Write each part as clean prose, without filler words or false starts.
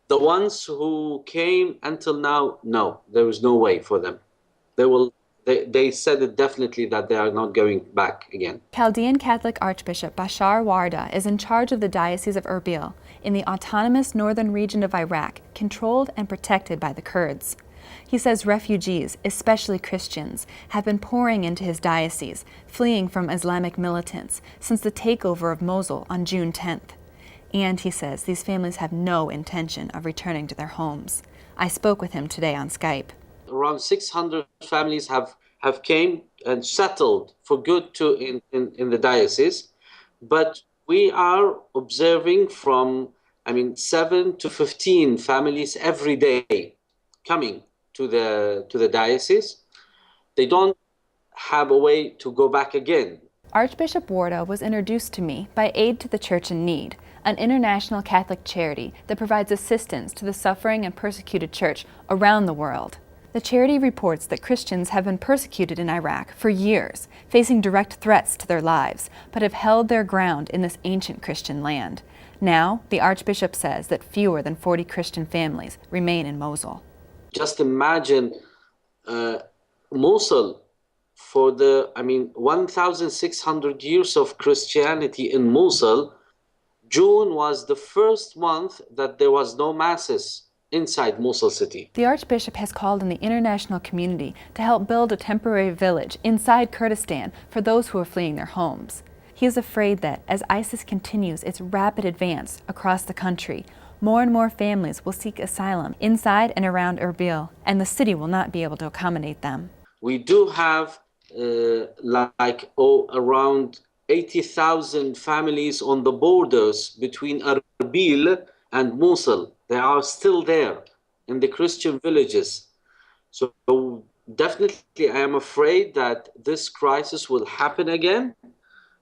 The ones who came until now, no, there is no way for them. They said it definitely that they are not going back again. Chaldean Catholic Archbishop Bashar Warda is in charge of the Diocese of Erbil in the autonomous northern region of Iraq, controlled and protected by the Kurds. He says refugees, especially Christians, have been pouring into his diocese, fleeing from Islamic militants since the takeover of Mosul on June 10th. And he says these families have no intention of returning to their homes. I spoke with him today on Skype. Around 600 families have came and settled for good in the diocese, but we are observing from 7 to 15 families every day coming to the diocese. They don't have a way to go back again. Archbishop Warda was introduced to me by Aid to the Church in Need, an international Catholic charity that provides assistance to the suffering and persecuted church around the world. The charity reports that Christians have been persecuted in Iraq for years, facing direct threats to their lives, but have held their ground in this ancient Christian land. Now, the Archbishop says that fewer than 40 Christian families remain in Mosul. Just imagine Mosul, for the 1,600 years of Christianity in Mosul, June was the first month that there was no masses inside Mosul city. The Archbishop has called on the international community to help build a temporary village inside Kurdistan for those who are fleeing their homes. He is afraid that, as ISIS continues its rapid advance across the country, more and more families will seek asylum inside and around Erbil, and the city will not be able to accommodate them. We do have around 80,000 families on the borders between Erbil and Mosul. They are still there in the Christian villages. So definitely I am afraid that this crisis will happen again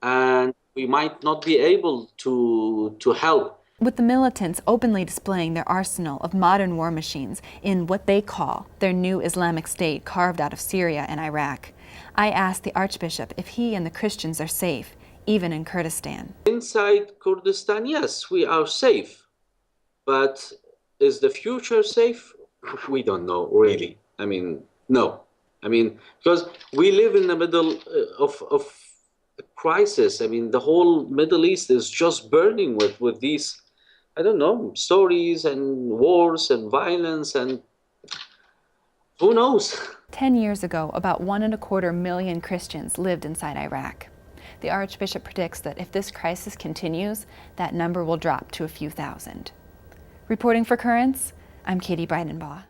and we might not be able to help. With the militants openly displaying their arsenal of modern war machines in what they call their new Islamic State carved out of Syria and Iraq, I asked the Archbishop if he and the Christians are safe, even in Kurdistan. Inside Kurdistan, yes, we are safe. But is the future safe? We don't know, really. No. Because we live in the middle of a crisis. The whole Middle East is just burning with these, stories and wars and violence, and who knows? 10 years ago, about 1.25 million Christians lived inside Iraq. The Archbishop predicts that if this crisis continues, that number will drop to a few thousand. Reporting for Currents, I'm Katie Breidenbach.